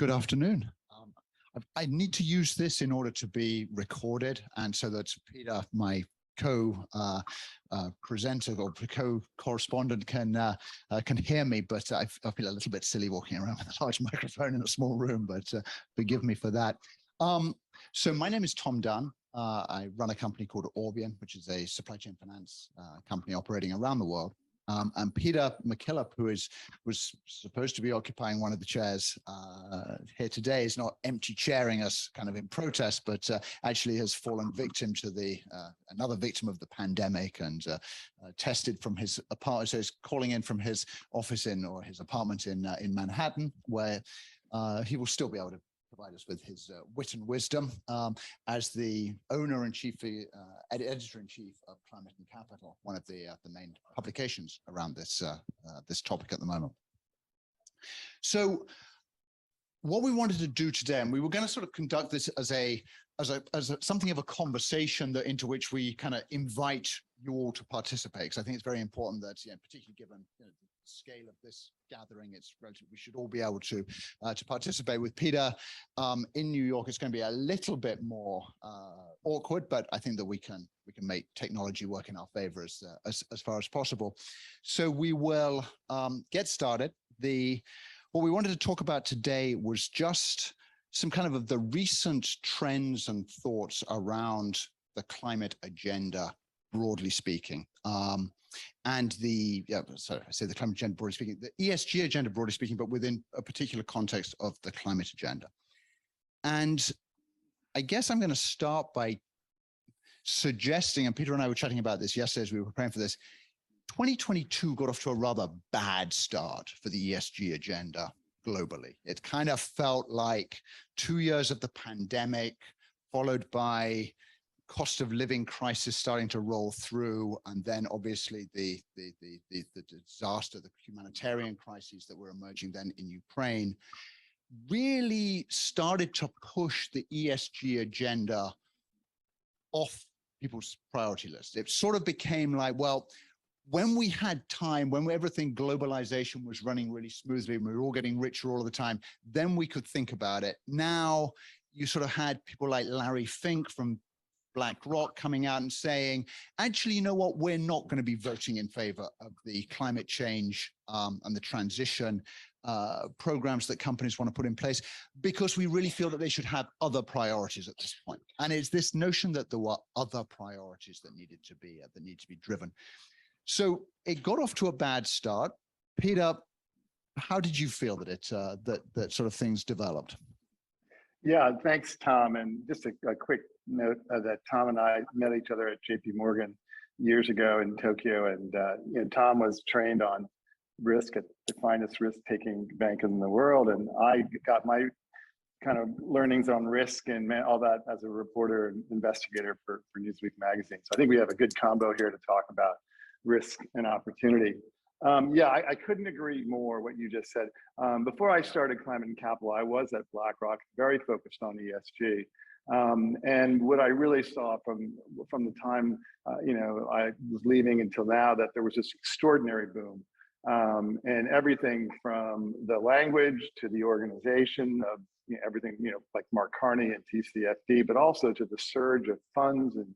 Good afternoon. I need to use this in order to be recorded, and so that Peter, my co-presenter or co-correspondent, can hear me. But I feel a little bit silly walking around with a large microphone in a small room. But forgive me for that. So my name is Tom Dunn. I run a company called Orbian, which is a supply chain finance company operating around the world. And Peter McKillop, who was supposed to be occupying one of the chairs here today, is not empty chairing us kind of in protest, but actually has fallen victim to another victim of the pandemic and tested from his apartment. So he's calling in from his office or his apartment in Manhattan, where he will still be able to provide us with his wit and wisdom as the owner and editor-in-chief of Climate and Capital, one of the main publications around this topic at the moment. So what we wanted to do today, and we were going to sort of conduct this as something of a conversation into which we kind of invite you all to participate, because I think it's very important that, particularly given the scale of this gathering, we should all be able to participate. With Peter in New York, it's going to be a little bit more awkward, but I think that we can make technology work in our favor as far as possible. So we will get started. What we wanted to talk about today was just some kind of the recent trends and thoughts around the climate agenda, broadly speaking. And I say the climate agenda, broadly speaking, the ESG agenda, broadly speaking, but within a particular context of the climate agenda. And I guess I'm going to start by suggesting, and Peter and I were chatting about this yesterday as we were preparing for this, 2022 got off to a rather bad start for the ESG agenda globally. It kind of felt like 2 years of the pandemic, followed by cost of living crisis starting to roll through, and then obviously the disaster, the humanitarian crises that were emerging then in Ukraine, really started to push the ESG agenda off people's priority list. It sort of became like, well, when we had time, when everything, globalization was running really smoothly, and we were all getting richer all of the time, then we could think about it. Now you sort of had people like Larry Fink from BlackRock coming out and saying, actually, you know what, we're not going to be voting in favor of the climate change and the transition programs that companies want to put in place, because we really feel that they should have other priorities at this point. And it's this notion that there were other priorities that need to be driven. So it got off to a bad start. Peter, how did you feel that that sort of things developed? Yeah, thanks, Tom. And just a quick note that Tom and I met each other at JP Morgan years ago in Tokyo. And Tom was trained on risk at the finest risk-taking bank in the world. And I got my kind of learnings on risk and all that as a reporter and investigator for Newsweek magazine. So I think we have a good combo here to talk about risk and opportunity. I couldn't agree more what you just said. Before I started Climate and Capital, I was at BlackRock, very focused on ESG. And what I really saw from the time I was leaving until now, that there was this extraordinary boom. And everything from the language to the organization of everything, like Mark Carney and TCFD, but also to the surge of funds. And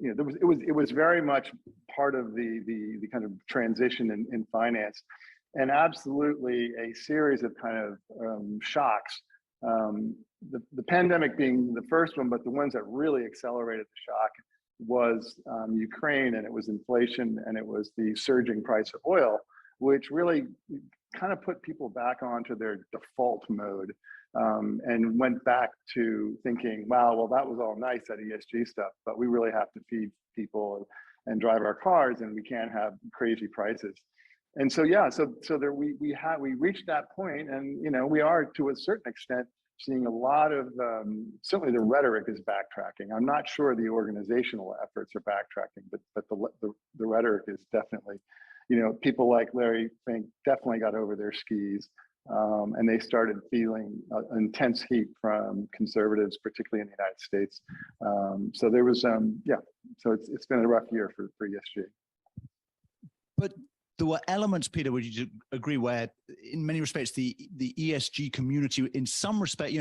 it was very much part of the kind of transition in finance, and absolutely a series of kind of shocks. The pandemic being the first one, but the ones that really accelerated the shock was Ukraine, and it was inflation, and it was the surging price of oil, which really kind of put people back onto their default mode. And went back to thinking, wow, well, that was all nice, that ESG stuff, but we really have to feed people and drive our cars, and we can't have crazy prices. And so, so there we reached that point, and we are to a certain extent seeing a lot of certainly the rhetoric is backtracking. I'm not sure the organizational efforts are backtracking, but the rhetoric is definitely, people like Larry Fink definitely got over their skis. And they started feeling intense heat from conservatives, particularly in the United States. So there was, so it's been a rough year for ESG. But there were elements, Peter, would you agree, where in many respects the ESG community, in some respect,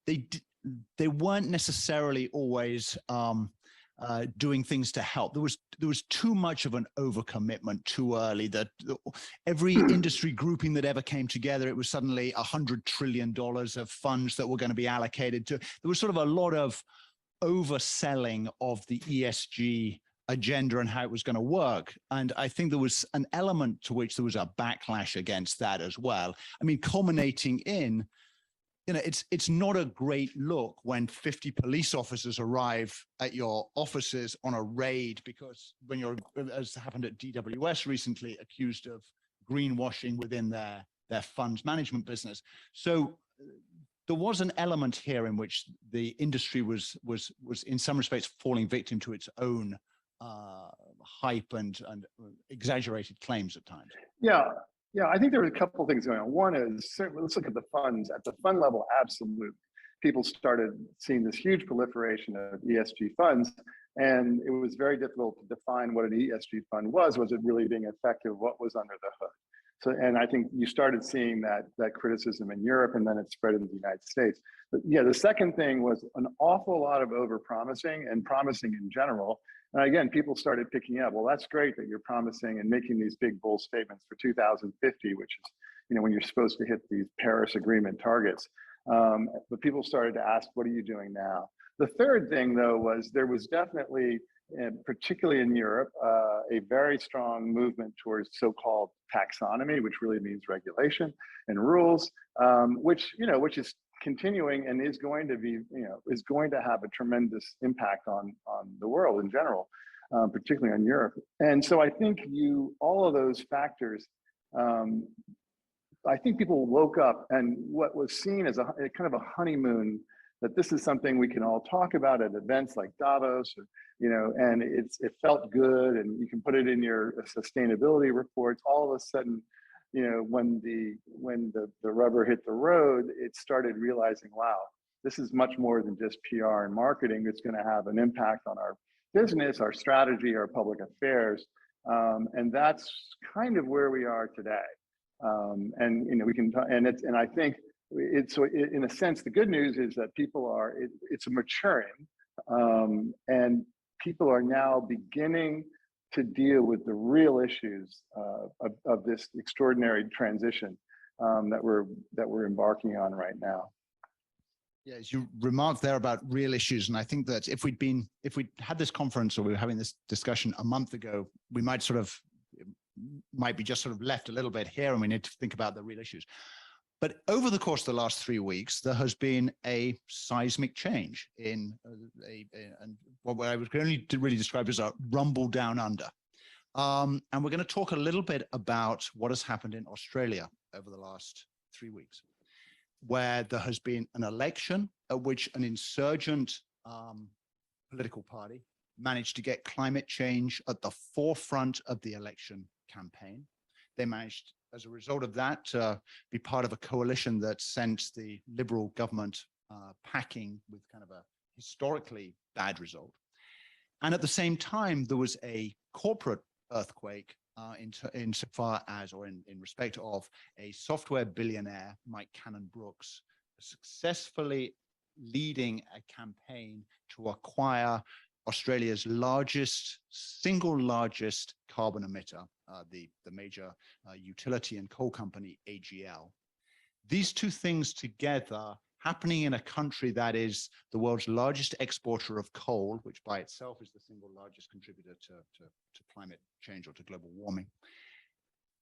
they weren't necessarily always doing things to help. There was too much of an overcommitment too early. That every industry grouping that ever came together, it was suddenly $100 trillion of funds that were going to be allocated to. There was sort of a lot of overselling of the ESG agenda and how it was going to work. And I think there was an element to which there was a backlash against that as well. I mean, culminating in, it's not a great look when 50 police officers arrive at your offices on a raid because when you're, as happened at DWS recently, accused of greenwashing within their funds management business. So there was an element here in which the industry was in some respects falling victim to its own hype and exaggerated claims at times. Yeah, I think there were a couple of things going on. One is, certainly, let's look at the funds. At the fund level, absolutely. People started seeing this huge proliferation of ESG funds, and it was very difficult to define what an ESG fund was. Was it really being effective? What was under the hood? So, and I think you started seeing that criticism in Europe, and then it spread into the United States. But yeah, the second thing was an awful lot of over-promising and promising in general. And again, people started picking up, well, that's great that you're promising and making these big, bold statements for 2050, which is, when you're supposed to hit these Paris Agreement targets. But people started to ask, what are you doing now? The third thing, though, was there was definitely, particularly in Europe, a very strong movement towards so-called taxonomy, which really means regulation and rules, which is continuing and is going to be, is going to have a tremendous impact on the world in general, particularly on Europe. And so I think all of those factors, I think people woke up, and what was seen as a kind of a honeymoon, that this is something we can all talk about at events like Davos, and it felt good, and you can put it in your sustainability reports. All of a sudden, when the rubber hit the road, it started realizing, wow, this is much more than just PR and marketing. It's going to have an impact on our business, our strategy, our public affairs, and that's kind of where we are today. And we can, and I think so. In a sense, the good news is that it's maturing, and people are now beginning to deal with the real issues of this extraordinary transition that we're embarking on right now. Yeah, as you remarked there about real issues, and I think that if we'd had this conference or we were having this discussion a month ago, we might be just sort of left a little bit here, and we need to think about the real issues. But over the course of the last 3 weeks, there has been a seismic change in what I would only really describe as a rumble down under. And we're going to talk a little bit about what has happened in Australia over the last 3 weeks, where there has been an election at which an insurgent political party managed to get climate change at the forefront of the election campaign. They managed, as a result of that, to be part of a coalition that sent the Liberal government packing with kind of a historically bad result. And at the same time, there was a corporate earthquake insofar as, or in respect of, a software billionaire, Mike Cannon-Brookes, successfully leading a campaign to acquire Australia's single largest carbon emitter, the major utility and coal company, AGL. These two things together, happening in a country that is the world's largest exporter of coal, which by itself is the single largest contributor to climate change or to global warming,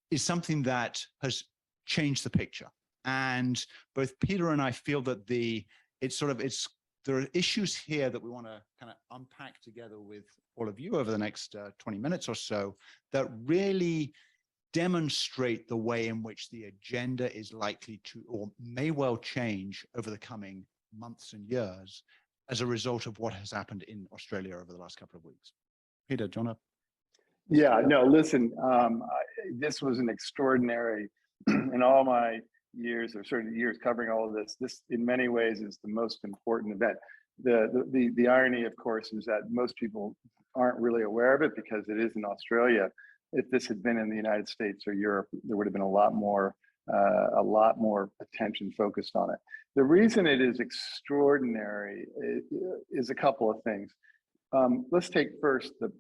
is something that has changed the picture. And both Peter and I feel that there are issues here that we want to kind of unpack together with all of you over the next 20 minutes or so that really demonstrate the way in which the agenda is likely to, or may well change over the coming months and years as a result of what has happened in Australia over the last couple of weeks. Peter, do you want to? Yeah, no, listen, this was an extraordinary, in all my years, or certain years covering all of this in many ways is the most important event. The irony, of course, is that most people aren't really aware of it because it is in Australia. if this had been in the United States or Europe, there would have been a lot more attention focused on it. The reason it is extraordinary is a couple of things. Let's take first the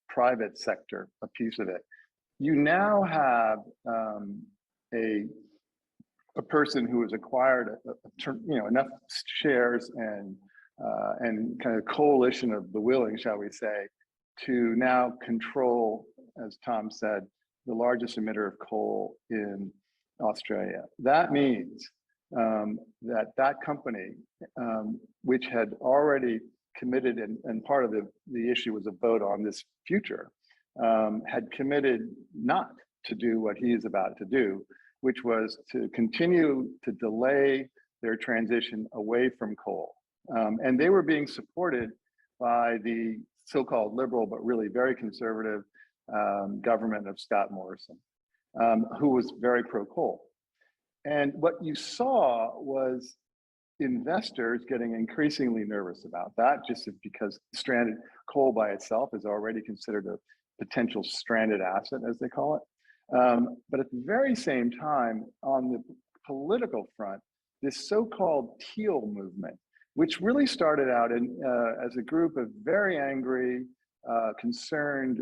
private sector, a piece of it. You now have a person who has acquired enough shares and kind of coalition of the willing, shall we say, to now control, as Tom said, the largest emitter of coal in Australia. That means that company, which had already committed, and part of the issue was a vote on this future, had committed not to do what he is about to do, which was to continue to delay their transition away from coal. And they were being supported by the so-called liberal, but really very conservative government of Scott Morrison, who was very pro-coal. And what you saw was investors getting increasingly nervous about that, just because stranded coal by itself is already considered a potential stranded asset, as they call it. But at the very same time, on the political front, this so-called teal movement, which really started out as a group of very angry, concerned,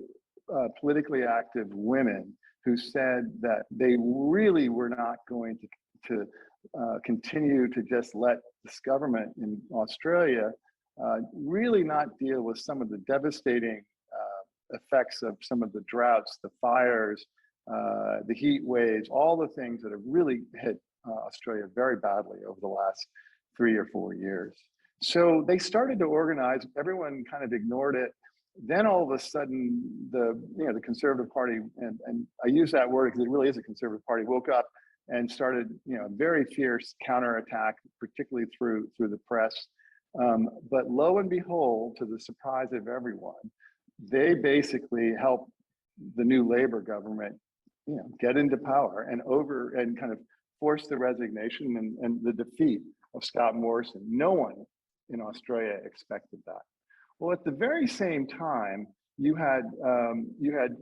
politically active women who said that they really were not going to continue to just let this government in Australia really not deal with some of the devastating effects of some of the droughts, the fires, the heat waves, all the things that have really hit Australia very badly over the last 3 or 4 years. So they started to organize. Everyone kind of ignored it. Then all of a sudden, the Conservative Party, and I use that word because it really is a Conservative Party, woke up and started a very fierce counterattack, particularly through the press. But lo and behold, to the surprise of everyone, they basically helped the new Labour government get into power and kind of force the resignation and the defeat of Scott Morrison. No one in Australia expected that. Well, at the very same time, you had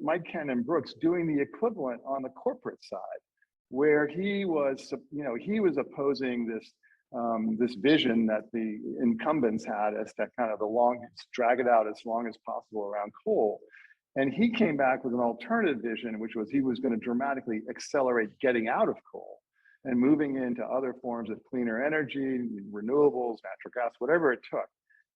Mike Cannon-Brookes doing the equivalent on the corporate side, where he was opposing this vision that the incumbents had as to kind of drag it out as long as possible around coal. And he came back with an alternative vision, which was he was going to dramatically accelerate getting out of coal and moving into other forms of cleaner energy, renewables, natural gas, whatever it took.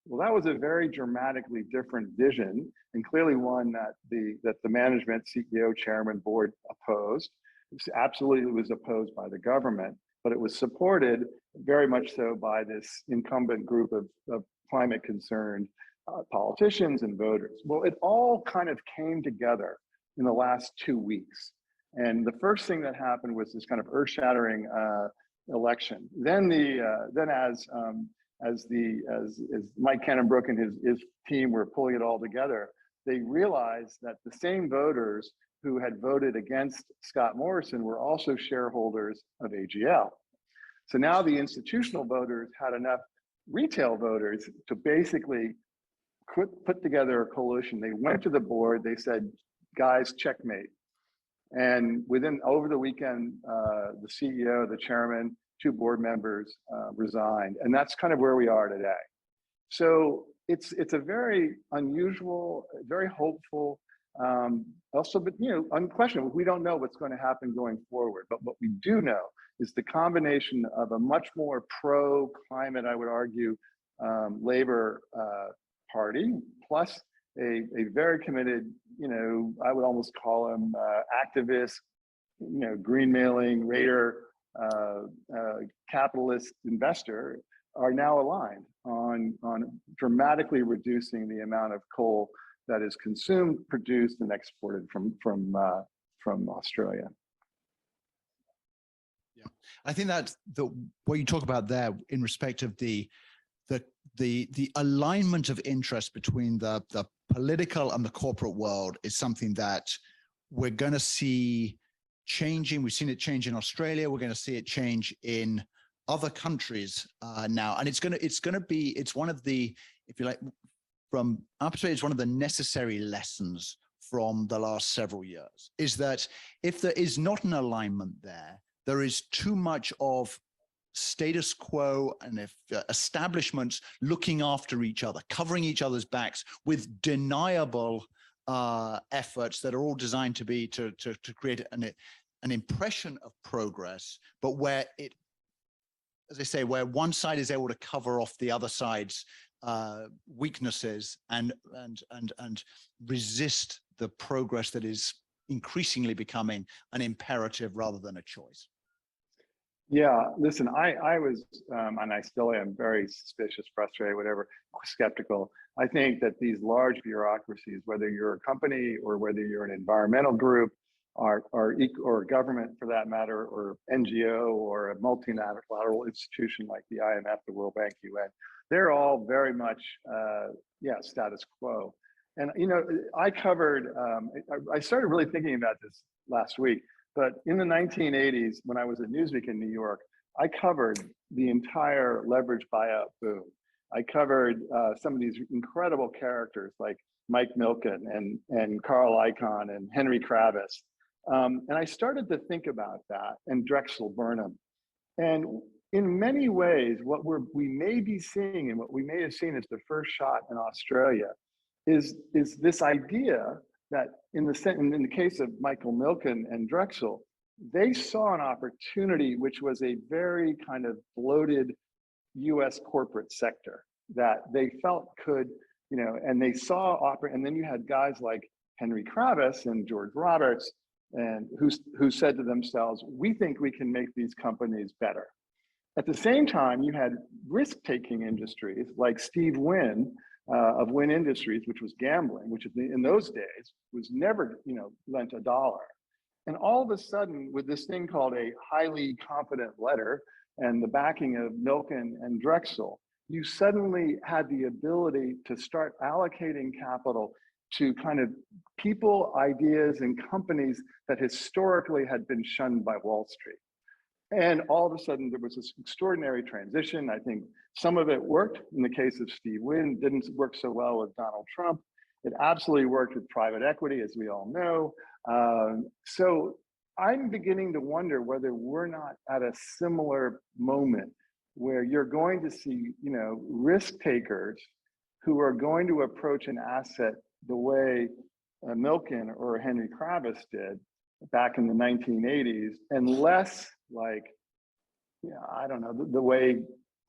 Well, that was a very dramatically different vision, and clearly one that the management, CEO, chairman, board opposed. It absolutely was opposed by the government, but it was supported very much so by this incumbent group of climate concerned politicians and voters. Well, it all kind of came together in the last 2 weeks. And the first thing that happened was this kind of earth-shattering election. Then as Mike Cannon-Brookes and his team were pulling it all together, they realized that the same voters who had voted against Scott Morrison were also shareholders of AGL. So now the institutional voters had enough retail voters to basically put together a coalition. They went to the board, they said, guys, checkmate. And over the weekend, the CEO, the chairman, 2 board members resigned. And that's kind of where we are today. So it's a very unusual, very hopeful, also, but unquestionable, we don't know what's going to happen going forward. But what we do know is the combination of a much more pro-climate, I would argue, Labour Party, plus a very committed, I would almost call him activist, green mailing, raider, capitalist investor, are now aligned on dramatically reducing the amount of coal that is consumed, produced, and exported from Australia. Yeah, I think that what you talk about there in respect of the alignment of interest between the political and the corporate world is something that we're going to see changing. We've seen it change in Australia. We're going to see it change in other countries now, and it's one of the, if you like, from our perspective, it's one of the necessary lessons from the last several years is that if there is not an alignment there, there is too much of status quo and if establishments looking after each other, covering each other's backs with deniable efforts that are all designed to be to create an impression of progress, but where it, as I say, where one side is able to cover off the other side's weaknesses and resist the progress that is increasingly becoming an imperative rather than a choice. Yeah, listen, I was, and I still am very suspicious, frustrated, whatever, skeptical. I think that these large bureaucracies, whether you're a company or whether you're an environmental group or a government for that matter, or NGO or a multilateral institution like the IMF, the World Bank, UN, they're all very much, status quo. And, you know, I covered, I started really thinking about this last week. But in the 1980s, when I was at Newsweek in New York, I covered the entire leverage buyout boom. I covered some of these incredible characters like Mike Milken and Carl Icahn and Henry Kravis. And I started to think about that and Drexel Burnham. And in many ways, what we may be seeing and what we may have seen as the first shot in Australia is this idea that in the case of Michael Milken and Drexel, they saw an opportunity which was a very kind of bloated US corporate sector that they felt could, you know, and they saw and then you had guys like Henry Kravis and George Roberts and who said to themselves, we think we can make these companies better. At the same time, you had risk-taking industries like Steve Wynn, of Wynn Industries, which was gambling, which in those days was never, you know, lent $1. And all of a sudden, with this thing called a highly confident letter and the backing of Milken and Drexel, you suddenly had the ability to start allocating capital to kind of people, ideas, and companies that historically had been shunned by Wall Street. And all of a sudden, there was this extraordinary transition. I think some of it worked. In the case of Steve Wynn, didn't work so well with Donald Trump. It absolutely worked with private equity, as we all know. So I'm beginning to wonder whether we're not at a similar moment where you're going to see, you know, risk takers who are going to approach an asset the way Milken or Henry Kravis did back in the 1980s, and less like, I don't know, the way,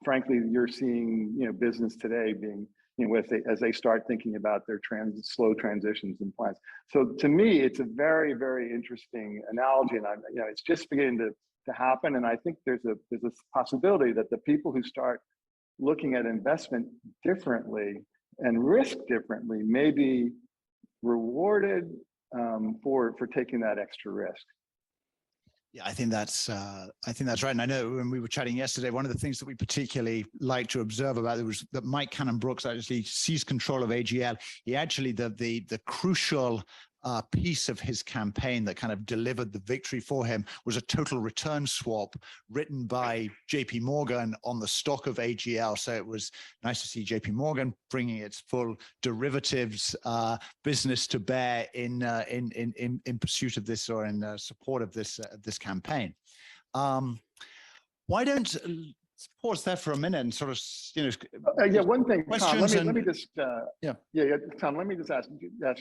frankly, you're seeing, you know, business today being, you know, as they start thinking about their slow transitions and plans. So to me, it's a very, very interesting analogy, and you know, it's just beginning to happen. And I think there's a possibility that the people who start looking at investment differently and risk differently may be rewarded for taking that extra risk. Yeah, I think that's right. And I know when we were chatting yesterday, one of the things that we particularly like to observe about it was that Mike Cannon-Brookes actually seized control of AGL. He actually the crucial piece of his campaign that kind of delivered the victory for him was a total return swap written by JP Morgan on the stock of AGL. So it was nice to see JP Morgan bringing its full derivatives business to bear in pursuit of this, or in support of this campaign. Why don't let's pause there for a minute and sort of, you know, one thing, Tom, let me just Tom, let me just ask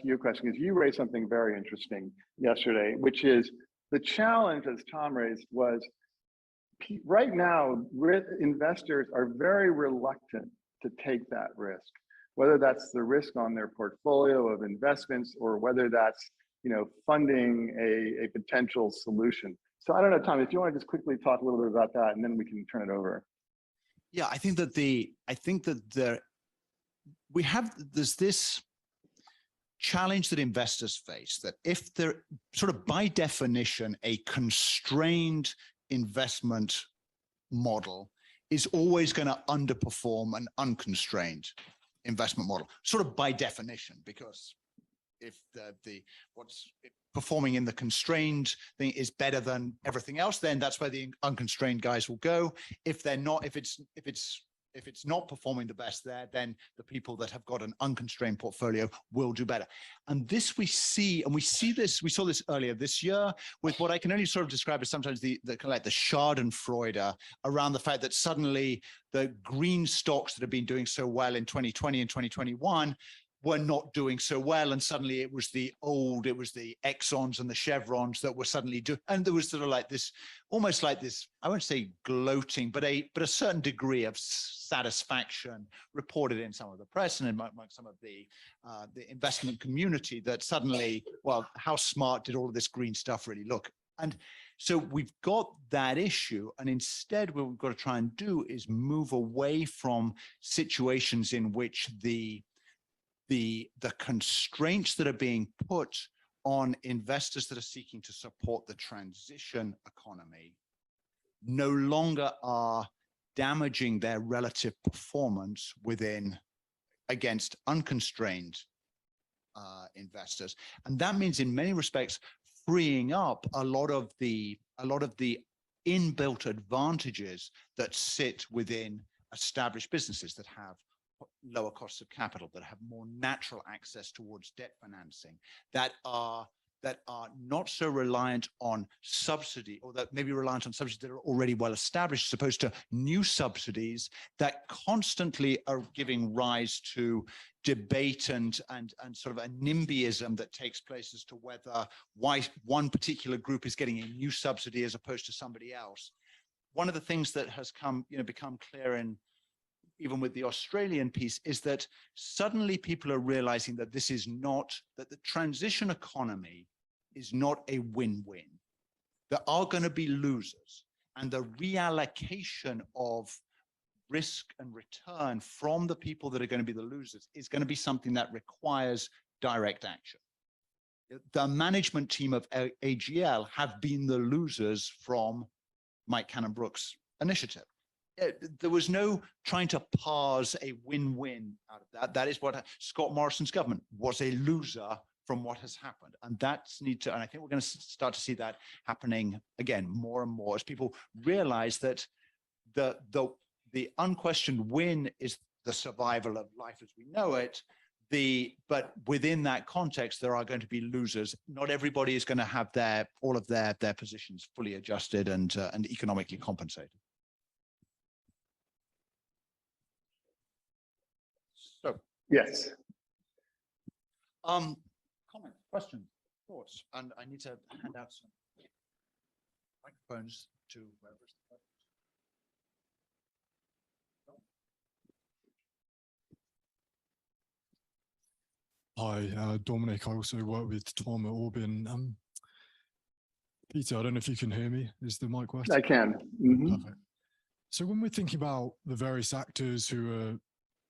you a question, because you raised something very interesting yesterday, which is the challenge, as Tom raised, was right now investors are very reluctant to take that risk, whether that's the risk on their portfolio of investments or whether that's, you know, funding a potential solution. So I don't know, Tom, if you want to just quickly talk a little bit about that, and then we can turn it over. Yeah, I think that there's this challenge that investors face, that if they're sort of by definition, a constrained investment model is always going to underperform an unconstrained investment model, sort of by definition, because if what's performing in the constrained thing is better than everything else, then that's where the unconstrained guys will go. If they're not, if it's if it's not performing the best there, then the people that have got an unconstrained portfolio will do better. And this we see, and we saw this earlier this year with what I can only sort of describe as sometimes the kind of like the Schadenfreude around the fact that suddenly the green stocks that have been doing so well in 2020 and 2021 were not doing so well, and suddenly it was the Exxons and the Chevrons that were suddenly doing, and there was sort of like this, almost like this, I won't say gloating, but a certain degree of satisfaction reported in some of the press and among some of the investment community that suddenly, well, how smart did all of this green stuff really look? And so we've got that issue, and instead what we've got to try and do is move away from situations in which the constraints that are being put on investors that are seeking to support the transition economy no longer are damaging their relative performance against unconstrained investors. And that means in many respects freeing up a lot of the inbuilt advantages that sit within established businesses that have lower costs of capital, that have more natural access towards debt financing, that are not so reliant on subsidy, or that may be reliant on subsidies that are already well established, as opposed to new subsidies that constantly are giving rise to debate and sort of a NIMBYism that takes place as to why one particular group is getting a new subsidy as opposed to somebody else. One of the things that has become clear even with the Australian piece, is that suddenly people are realizing that that the transition economy is not a win-win. There are going to be losers, and the reallocation of risk and return from the people that are going to be the losers is going to be something that requires direct action. The management team of AGL have been the losers from Mike Cannon-Brookes' initiative. There was no trying to parse a win-win out of that. That is what Scott Morrison's government was, a loser from what has happened. And and I think we're going to start to see that happening again more and more as people realize that the unquestioned win is the survival of life as we know it. But within that context, there are going to be losers. Not everybody is going to have all of their positions fully adjusted and economically compensated. So yes. Comments, questions, thoughts, and I need to hand out some microphones to whoever's the Hi, Dominic. I also work with Tom at Orbian. Peter, I don't know if you can hear me. Is the mic working? I can. Mm-hmm. Perfect. So when we're thinking about the various actors who are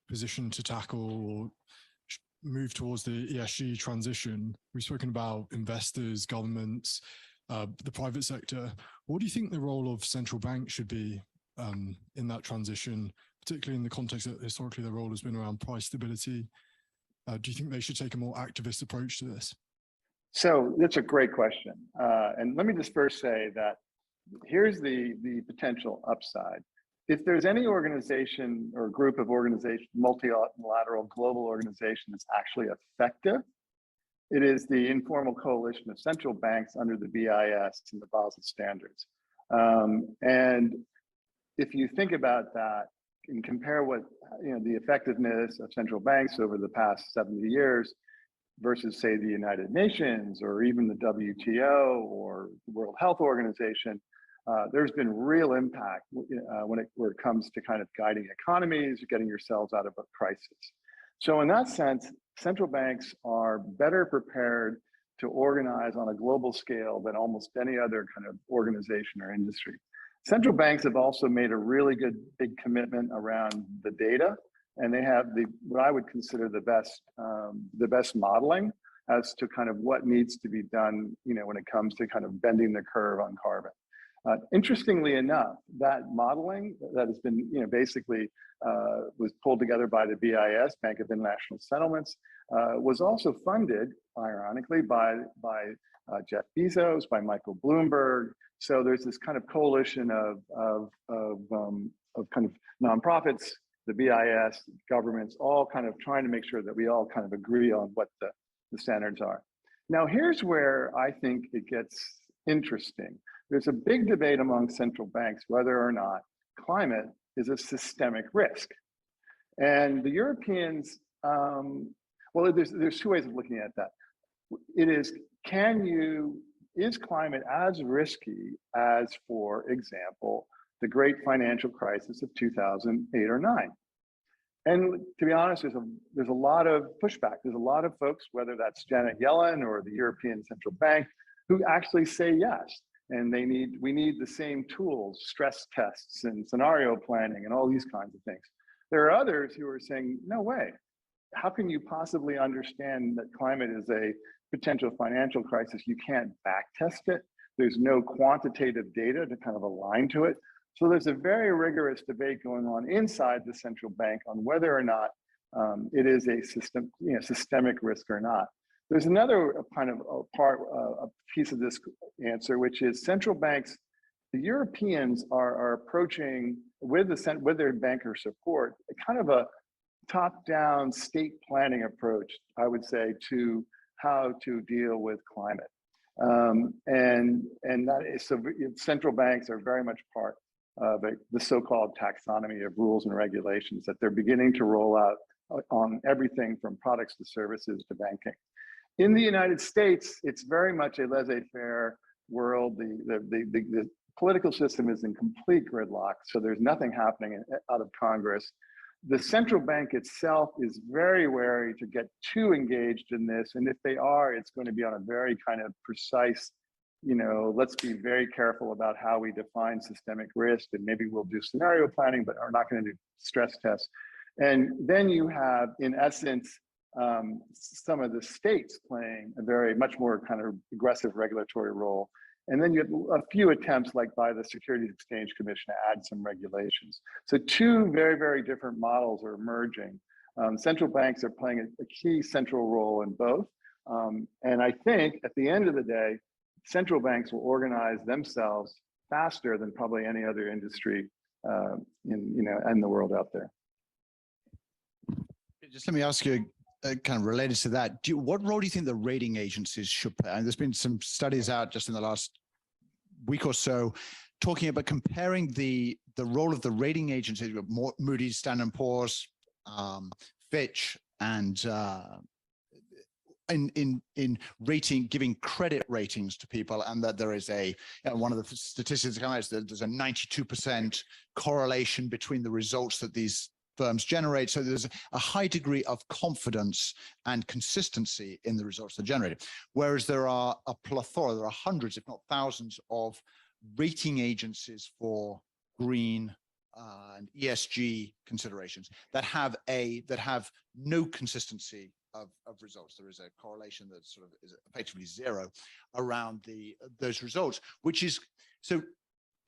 positioned to tackle or move towards the ESG transition, we've spoken about investors, governments, the private sector. What do you think the role of central banks should be in that transition, particularly in the context that historically the role has been around price stability? Do you think they should take a more activist approach to this? So that's a great question. And let me just first say that here's the potential upside. If there's any organization or group of organizations, multilateral global organization that's actually effective, it is the informal coalition of central banks under the BIS and the Basel standards. And if you think about that and compare what the effectiveness of central banks over the past 70 years versus, say, the United Nations or even the WTO or the World Health Organization, there's been real impact when it comes to kind of guiding economies, getting yourselves out of a crisis. So in that sense, central banks are better prepared to organize on a global scale than almost any other kind of organization or industry. Central banks have also made a really good big commitment around the data, and they have what I would consider the best modeling as to kind of what needs to be done, when it comes to kind of bending the curve on carbon. Interestingly enough, that modeling that has been, basically was pulled together by the BIS, Bank of International Settlements, was also funded, ironically, by Jeff Bezos, by Michael Bloomberg. So there's this kind of coalition of kind of nonprofits the BIS, governments, all kind of trying to make sure that we all kind of agree on what the standards are. Now, here's where I think it gets interesting. There's a big debate among central banks whether or not climate is a systemic risk. And the Europeans, well, there's two ways of looking at that. It is, is climate as risky as, for example, the great financial crisis of 2008 or 9? And to be honest, there's a lot of pushback. There's a lot of folks, whether that's Janet Yellen or the European Central Bank, who actually say yes. And we need the same tools, stress tests and scenario planning and all these kinds of things. There are others who are saying, no way. How can you possibly understand that climate is a potential financial crisis? You can't back test it. There's no quantitative data to kind of align to it. So there's a very rigorous debate going on inside the central bank on whether or not it is a systemic risk or not. There's another kind of a piece of this answer, which is central banks. The Europeans are approaching with their banker support, kind of a top-down state planning approach, I would say, to how to deal with climate, and that is, so central banks are very much part of the so-called taxonomy of rules and regulations that they're beginning to roll out on everything from products to services to banking. In the United States, it's very much a laissez-faire world. The political system is in complete gridlock, so there's nothing happening out of Congress. The central bank itself is very wary to get too engaged in this, and if they are, it's going to be on a very kind of precise, let's be very careful about how we define systemic risk, and maybe we'll do scenario planning, but are not going to do stress tests. And then you have, in essence, some of the states playing a much more kind of aggressive regulatory role. And then you have a few attempts, like by the Securities Exchange Commission, to add some regulations. So two very, very different models are emerging. Central banks are playing a key central role in both. And I think at the end of the day, central banks will organize themselves faster than probably any other industry in the world out there. Just let me ask you, kind of related to that, what role do you think the rating agencies should play? And there's been some studies out just in the last week or so talking about comparing the role of the rating agencies with Moody's, Standard & Poor's, Fitch, and in rating, giving credit ratings to people, and that there is one of the statistics that come out is that there's a 92% correlation between the results that these firms generate. So there's a high degree of confidence and consistency in the results they're generated. Whereas there are a plethora, there are hundreds, if not thousands, of rating agencies for green and ESG considerations that have no consistency of results. There is a correlation that sort of is effectively zero around those results, which is so.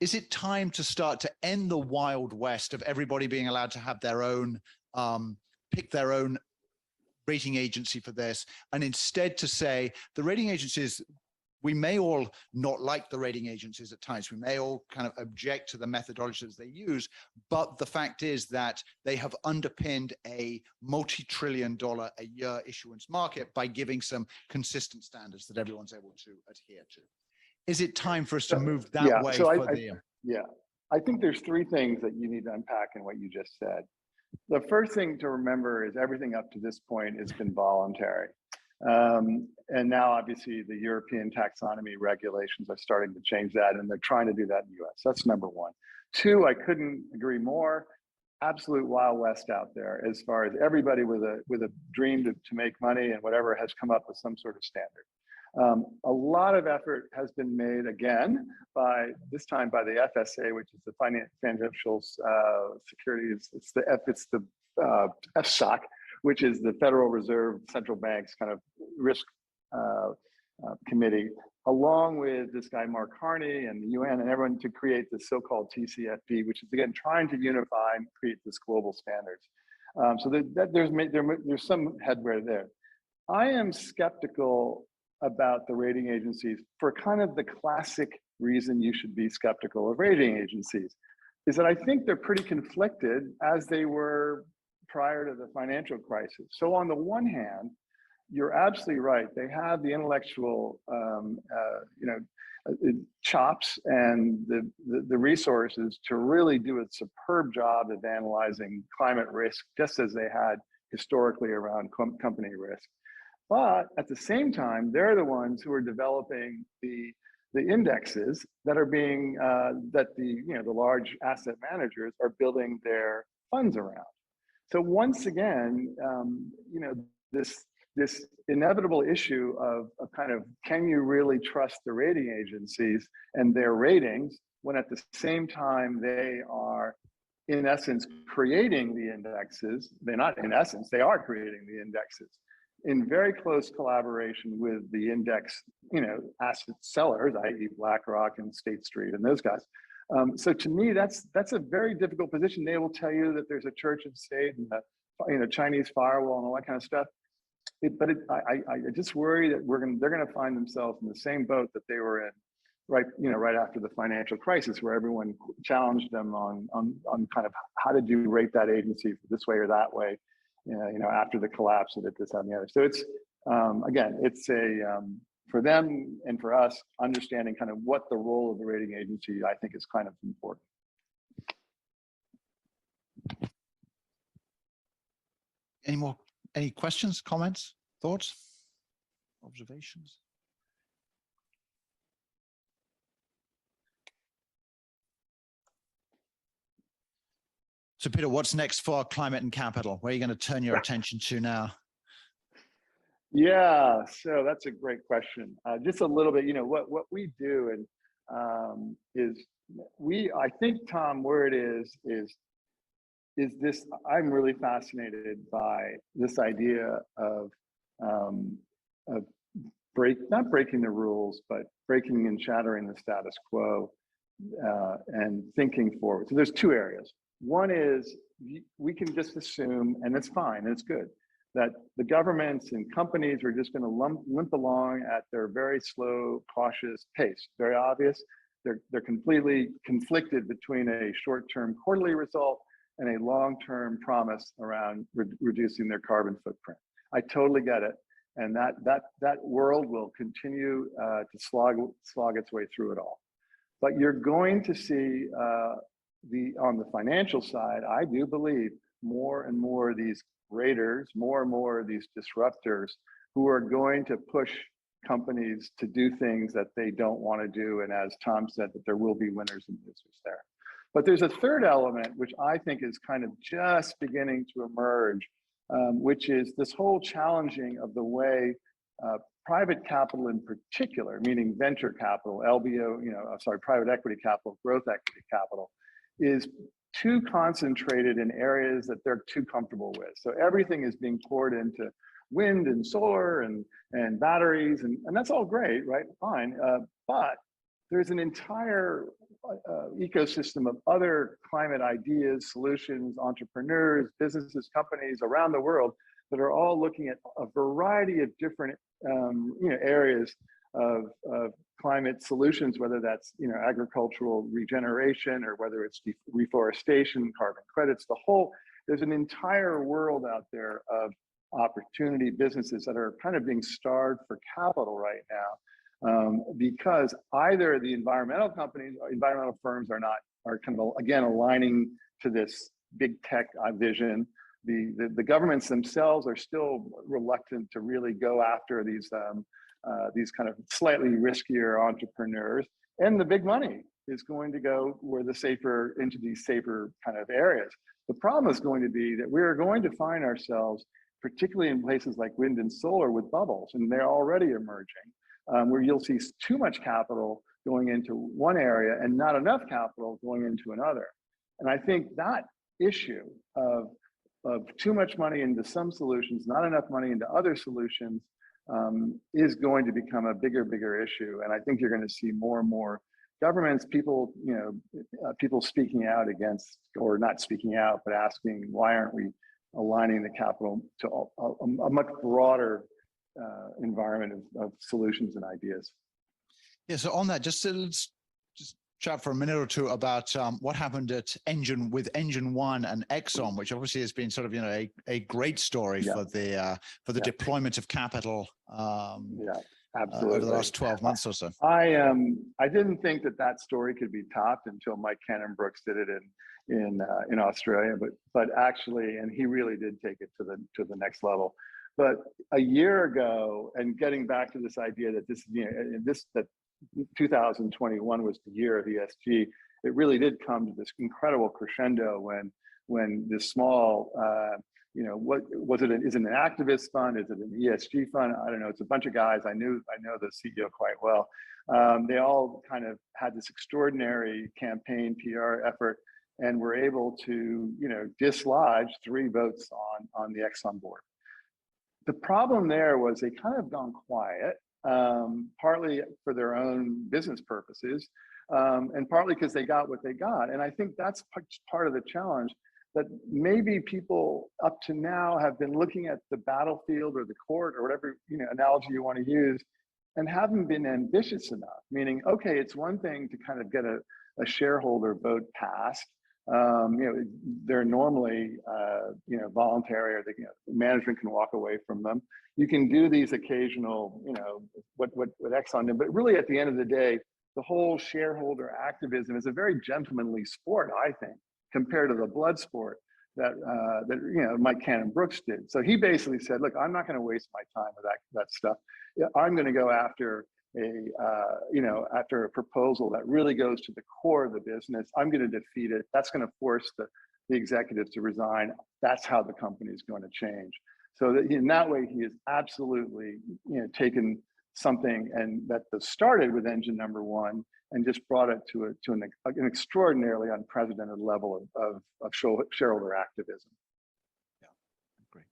Is it time to start to end the Wild West of everybody being allowed to have their own, pick their own rating agency for this, and instead to say the rating agencies, we may all not like the rating agencies at times, we may all kind of object to the methodologies they use, but the fact is that they have underpinned a multi-trillion-dollar a year issuance market by giving some consistent standards that everyone's able to adhere to. Is it time for us to move that way? So I think there's three things that you need to unpack in what you just said. The first thing to remember is everything up to this point has been voluntary. And now obviously the European taxonomy regulations are starting to change that, and they're trying to do that in the US. That's number one. Two, I couldn't agree more. Absolute Wild West out there as far as everybody with a dream to make money and whatever has come up with some sort of standard. A lot of effort has been made, again, this time by the FSA, which is the Financial Securities. It's the FSOC, which is the Federal Reserve Central Bank's kind of risk committee, along with this guy Mark Carney and the UN and everyone, to create the so-called TCFD, which is again trying to unify and create this global standards. So there's some headway there. I am skeptical about the rating agencies for kind of the classic reason you should be skeptical of rating agencies. is that I think they're pretty conflicted, as they were prior to the financial crisis. So on the one hand, you're absolutely right. They have the intellectual, chops and the resources to really do a superb job of analyzing climate risk, just as they had historically around company risk. But at the same time, they're the ones who are developing the indexes that are being that the large asset managers are building their funds around. So once again, this inevitable issue of kind of, can you really trust the rating agencies and their ratings, when at the same time they are in essence creating the indexes? They're not in essence, they are creating the indexes in very close collaboration with the index, asset sellers, i.e. BlackRock and State Street and those guys. So to me, that's a very difficult position. They will tell you that there's a church and state and the Chinese firewall and all that kind of stuff. I just worry that they're gonna find themselves in the same boat that they were in right after the financial crisis, where everyone challenged them on kind of how did you rate that agency this way or that way, after the collapse of it, this, that, and the other. So it's again, it's for them and for us, understanding kind of what the role of the rating agency, I think, is kind of important. Any questions, comments, thoughts, observations? So Peter, what's next for climate and capital? Where are you going to turn your attention to now? Yeah, so that's a great question. Just a little bit, what we do is I think, Tom, where it is this, I'm really fascinated by this idea of not breaking the rules, but breaking and shattering the status quo and thinking forward. So there's two areas. One is we can just assume, and it's fine, and it's good, that the governments and companies are just going to limp along at their very slow, cautious pace. Very obvious. They're completely conflicted between a short-term quarterly result and a long-term promise around reducing their carbon footprint. I totally get it, and that world will continue to slog its way through it all. But you're going to see on the financial side, I do believe, more and more of these raiders, more and more of these disruptors who are going to push companies to do things that they don't want to do. And as Tom said, that there will be winners and losers there. But there's a third element, which I think is kind of just beginning to emerge, which is this whole challenging of the way private capital in particular, meaning venture capital, LBO, private equity capital, growth equity capital, is too concentrated in areas that they're too comfortable with. So everything is being poured into wind and solar and batteries, and that's all great, right? Fine, but there's an entire ecosystem of other climate ideas, solutions, entrepreneurs, businesses, companies around the world that are all looking at a variety of different areas of climate solutions, whether that's agricultural regeneration or whether it's reforestation, carbon credits. There's an entire world out there of opportunity businesses that are kind of being starved for capital right now, because either the environmental companies or environmental firms are kind of again aligning to this big tech vision. The governments themselves are still reluctant to really go after these kind of slightly riskier entrepreneurs, and the big money is going to go into these safer kind of areas. The problem is going to be that we are going to find ourselves, particularly in places like wind and solar, with bubbles, and they're already emerging, where you'll see too much capital going into one area and not enough capital going into another. And I think that issue of too much money into some solutions, not enough money into other solutions, is going to become a bigger issue. And I think you're going to see more and more governments, people speaking out against, or not speaking out, but asking, why aren't we aligning the capital to a much broader environment of solutions and ideas? Yeah, so on that, let's chat for a minute or two about what happened at Engine One and Exxon, which obviously has been sort of, you know, a great story for the deployment of capital. Absolutely. Over the last 12 months or so. I didn't think that story could be topped until Mike Cannon-Brookes did it in Australia, but actually, and he really did take it to the next level. But a year ago, and getting back to this idea that that 2021 was the year of ESG, it really did come to this incredible crescendo when this small what was it? Is it an activist fund? Is it an ESG fund? I don't know. It's a bunch of guys. I know the CEO quite well. They all kind of had this extraordinary campaign PR effort, and were able to dislodge 3 votes on the Exxon board. The problem there was they kind of gone quiet, partly for their own business purposes, and partly because they got what they got. And I think that's part of the challenge, that maybe people up to now have been looking at the battlefield or the court or whatever analogy you want to use, and haven't been ambitious enough. Meaning, okay, it's one thing to kind of get a shareholder vote passed. They're normally voluntary, or management can walk away from them. You can do these occasional, what Exxon did, but really at the end of the day, the whole shareholder activism is a very gentlemanly sport, I think, compared to the blood sport that Mike Cannon-Brookes did. So he basically said, look, I'm not going to waste my time with that stuff. I'm going to go after after a proposal that really goes to the core of the business. I'm going to defeat it. That's going to force the executives to resign. That's how the company is going to change. So that in that way, he has absolutely taken something and that started with engine number 1 and just brought it to an extraordinarily unprecedented level of shareholder activism. Yeah, great.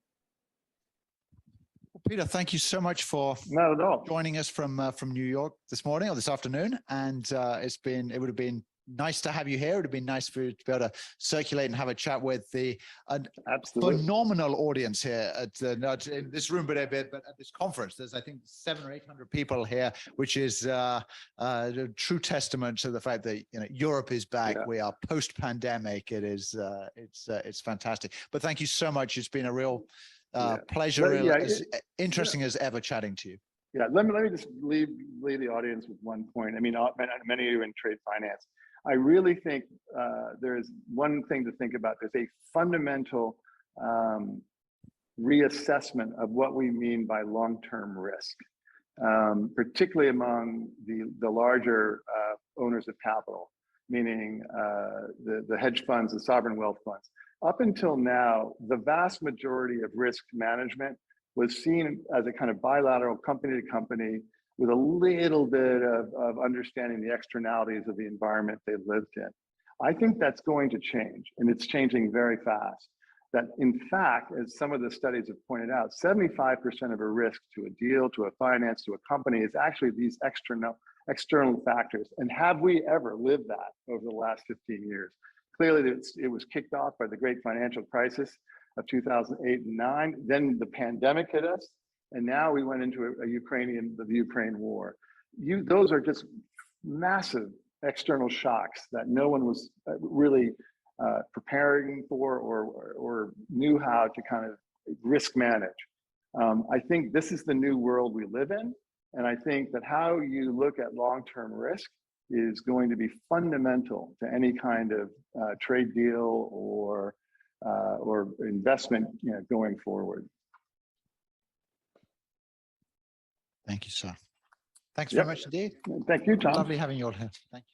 Well, Peter, thank you so much for not at all joining us from New York this morning or this afternoon. And it would have been nice to have you here. It would have been nice for you to be able to circulate and have a chat with the phenomenal audience here not in this room, but at this conference. There's, I think, 700 or 800 people here, which is a true testament to the fact that Europe is back. Yeah. We are post-pandemic. It is it's fantastic. But thank you so much. It's been a real pleasure, as interesting as ever chatting to you. Yeah, let me just leave the audience with one point. I mean, many of you in trade finance, I really think there's one thing to think about. There's a fundamental reassessment of what we mean by long-term risk, particularly among the larger owners of capital, meaning the hedge funds, the sovereign wealth funds. Up until now, the vast majority of risk management was seen as a kind of bilateral company to company with a little bit of understanding the externalities of the environment they lived in. I think that's going to change, and it's changing very fast. That in fact, as some of the studies have pointed out, 75% of a risk to a deal, to a finance, to a company is actually these external factors. And have we ever lived that over the last 15 years? Clearly, it was kicked off by the great financial crisis of 2008 and 9. Then the pandemic hit us, and now we went into the Ukraine war. Those are just massive external shocks that no one was really preparing for or knew how to kind of risk manage. I think this is the new world we live in, and I think that how you look at long-term risk is going to be fundamental to any kind of trade deal or investment going forward. Thank you, sir. Thanks very much indeed. Thank you, Tom. Lovely having you all here. Thank you.